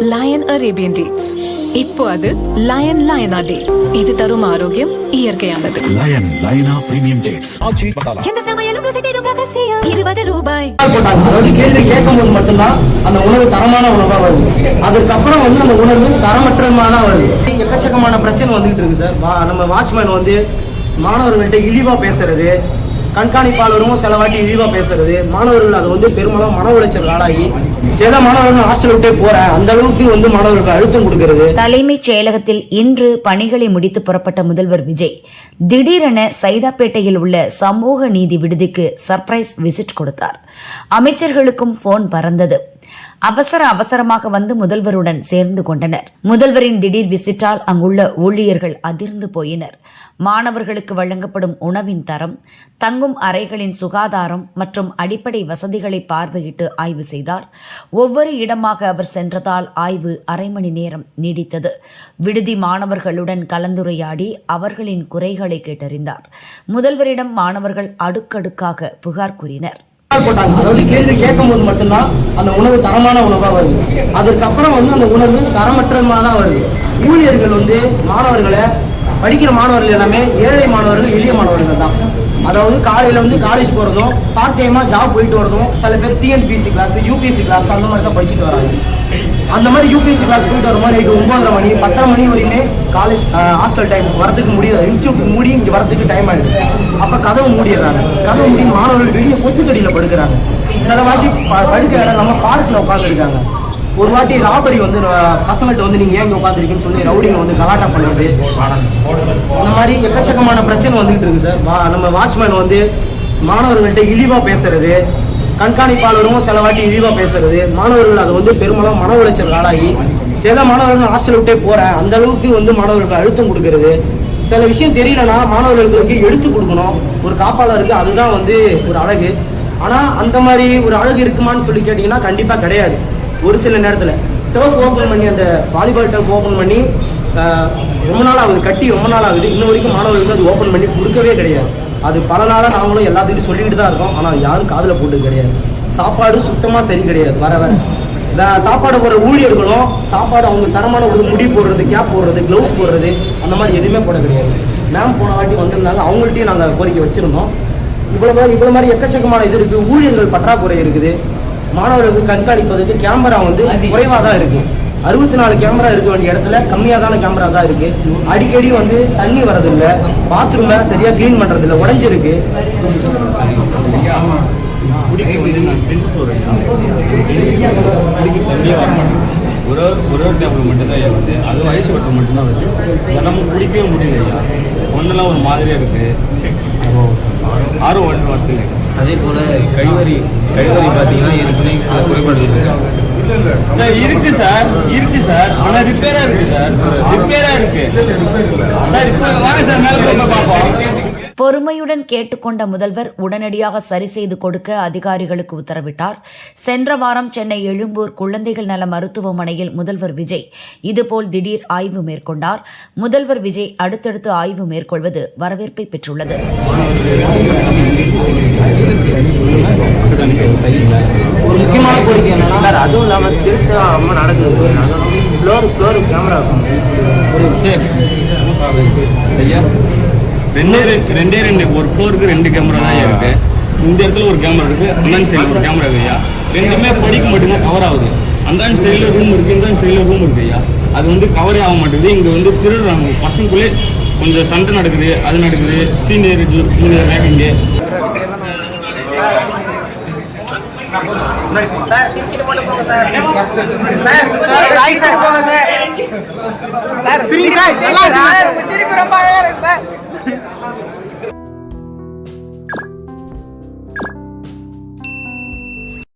Line Arabian dates. இப்போ அது line லயனா டே. இது தரும் ஆரோக்கியம் இயற்கையானது. லயன் லயனா பிரீமியம் டேட்ஸ். எந்த சமையலும் ருசி தேடும் ரகசியம். 20 ரூபாய். அதாவது கேள்வி கேட்கும்போது மட்டும்தான் அந்த உணவு தரமான உணவா வருது. அதுக்கப்புறம் அந்த உணவு தரமற்றமான வருது. எக்கச்சக்கமான பிரச்சனை வந்துகிட்டு இருக்கு சார். நம்ம வாட்ச்மேன் மாணவர்கள்ட்ட இழிவா பேசுறது, கண்காணிப்பாளரும் சில வாட்டி இழிவா பேசுறது, மாணவர்கள் அது பெரும்பாலும் மன உளைச்சல் ஆளாகி சில மாணவர்கள் ஹாஸ்டல் விட்டே போற அந்த அளவுக்கு மாணவர்களுக்கு அழுத்தம் கொடுக்கிறது. தலைமைச் செயலகத்தில் இன்று பணிகளை முடித்து புறப்பட்ட முதல்வர் விஜய் திடீரென சைதாப்பேட்டையில் உள்ள சமூக நீதி விடுதிக்கு சர்ப்ரைஸ் விசிட் கொடுத்தார். அமைச்சர்களுக்கும் போன் பறந்தது. அவசரமாக வந்து முதல்வருடன் சேர்ந்து கொண்டனர். முதல்வரின் திடீர் விசிட்டால் அங்குள்ள ஊழியர்கள் அதிர்ந்து போயினர். மாணவர்களுக்கு வழங்கப்படும் உணவின் தரம், தங்கும் அறைகளின் சுகாதாரம் மற்றும் அடிப்படை வசதிகளை பார்வையிட்டு ஆய்வு செய்தார். ஒவ்வொரு இடமாக அவர் சென்றதால் ஆய்வு அரை மணி நேரம் நீடித்தது. விடுதி மாணவர்களுடன் கலந்துரையாடி அவர்களின் குறைகளை கேட்டறிந்தார். முதல்வரிடம் மாணவர்கள் அடுக்கடுக்காக புகார் கூறினர். அதாவது கேள்வி கேட்கும்போது மட்டும்தான் அந்த உணவு தரமான உணவா வருது. அதுக்கப்புறம் அந்த உணவு தரமற்றமான வருது. ஊழியர்கள் மாணவர்களை, படிக்கிற மாணவர்கள் எல்லாமே ஏழை மாணவர்கள், எளிய மாணவர்கள் தான். அதாவது காலையில காலேஜ் போறதும், பார்ட் டைமா ஜாப் போயிட்டு வரதும், சில பேர் டிஎன்பிசி கிளாஸ், யூபிஎஸ்சி கிளாஸ் அந்த மாதிரி தான் படிச்சுட்டு வராங்க. அந்த மாதிரி யூபிஎஸ்சி கிளாஸ் போயிட்டு வரும்போது நைட்டு 9:30 மணி 10:30 மணி வரையுமே காலேஜ் ஹாஸ்டல் டைம் வரதுக்கு முடியாது. இன்ஸ்டியூட் மூடி இங்கே வரதுக்கு டைம் ஆயிடுது. அப்போ கதவு மூடிடுறாங்க. கதவு மூடி மாணவர்கள் வெளியே கொசுக்கடியில் படுக்கிறாங்க. சில வாட்டி படுக்க இடம் நம்ம பார்க்கில் உட்காந்துருக்காங்க. ஒரு வாட்டி ராபரி பசங்கள்கிட்ட நீங்க ஏன் இங்க உட்காந்துருக்கீங்கன்னு சொல்லி ரவுடிங்க கலாட்டா பண்றது, இந்த மாதிரி எக்கச்சக்கமான பிரச்சனை வந்துகிட்டு இருக்கு சார். நம்ம வாட்ச்மேன் மாணவர்கள்ட்ட இழிவா பேசுறது, கண்காணிப்பாளரும் சில வாட்டி இழிவா பேசுறது, மாணவர்கள் அது பெரும்பாலும் மன உளைச்சல் ஆளாகி சில மாணவர்கள் ஹாஸ்டல் விட்டே போற அந்த அளவுக்கு மாணவர்களுக்கு அழுத்தம் கொடுக்கறது. சில விஷயம் தெரியலன்னா மாணவர்களுக்கு எடுத்து கொடுக்கணும். ஒரு காப்பாளருக்கு அதுதான் ஒரு அழகு. ஆனா அந்த மாதிரி ஒரு அழகு இருக்குமான்னு சொல்லி கேட்டீங்கன்னா கண்டிப்பா கிடையாது. ஒரு சில நேரத்தில் டர்ஃப் ஓப்பன் பண்ணி, அந்த வாலிபால் டர்ஃப் ஓப்பன் பண்ணி ரொம்ப நாள் ஆகுது, கட்டி ரொம்ப நாள் ஆகுது. இன்ன வரைக்கும் மாணவர்களுக்கு அது ஓப்பன் பண்ணி கொடுக்கவே கிடையாது. அது பல நாளாக நாங்களும் எல்லாத்துக்கும் சொல்லிக்கிட்டு தான் இருக்கோம். ஆனால் யாரும் காதில் போட்டு கிடையாது. சாப்பாடு சுத்தமாக சரி கிடையாது. வர சாப்பாடு போடுற ஊழியர்களும் சாப்பாடு அவங்க தரமான ஒரு முடி போடுறது, கேப் போடுறது, க்ளவுஸ் போடுறது அந்த மாதிரி எதுவுமே போட கிடையாது. மேம் போன வாட்டி வந்திருந்தாங்க, அவங்கள்ட்டையும் நாங்கள் கோரிக்கை வச்சுருந்தோம். இவ்வளோ மாதிரி எக்கச்சக்கமான இது இருக்குது. ஊழியர்கள் பற்றாக்குறை இருக்குது. மாணவர்களுக்கு கண்காணிப்பதற்கு கேமரா குறைவாக தான் இருக்கு. 64 கேமரா இருக்க வேண்டிய இடத்துல கம்மியாதான கேமரா தான் இருக்கு. அடிக்கடி தண்ணி வரதில்லை, பாத்ரூமை சரியா கிளீன் பண்றதில்லை, உடஞ்சிருக்கு. ஒரு டேபிள் மட்டும்தான் அது வயசு பட்டு மட்டும்தான் வருது. நம்ம குடிக்கவே முடியலையா, ஒன்றெல்லாம் ஒரு மாதிரியா இருக்கு. ஆர்வம் வருது. அதே போல கழிவறை பார்த்தீங்கன்னா ஏற்கனவே சில குறைபாடு சார் இருக்கு சார். ஆனா ரிப்பேரா இருக்கு சார். வாங்க சார் மேல பார்ப்போம். பொறுமையுடன் கேட்டுக்கொண்ட முதல்வர் உடனடியாக சரி செய்து கொடுக்க அதிகாரிகளுக்கு உத்தரவிட்டார். சென்ற வாரம் சென்னை எழும்பூர் குழந்தைகள் நல மருத்துவமனையில் முதல்வர் விஜய் இதுபோல் திடீர் ஆய்வு மேற்கொண்டார். முதல்வர் விஜய் அடுத்தடுத்து ஆய்வு மேற்கொள்வது வரவேற்பை பெற்றுள்ளது. ஒரு முக்கியமான கோரிக்கை என்னன்னா சார், அதுவும் இல்லாமல் திருட்டு அம்மா நடக்குது. ஃப்ளோர் கேமரா ரெண்டு ஒரு ஃப்ளோருக்கு 2 கேமரா தான் இருக்கு. இந்த இடத்துல ஒரு கேமரா இருக்கு, அந்த சைடில் ஒரு கேமரா இருக்கு ஐயா. ரெண்டுமே படிக்க மட்டும்தான் கவர் ஆகுது. அந்த சைடில் ரூம் இருக்கு, இந்த சைடில் ரூம் இருக்கு ஐயா. அது கவரே ஆக மாட்டேங்குது. இங்கே திருடுறாங்க. பசங்களுக்குள்ளே கொஞ்சம் சண்டை நடக்குது, அது நடக்குது. சீனியர் ஜூனியர் ரேங்கிங்கு சிரிப்பு ரொம்ப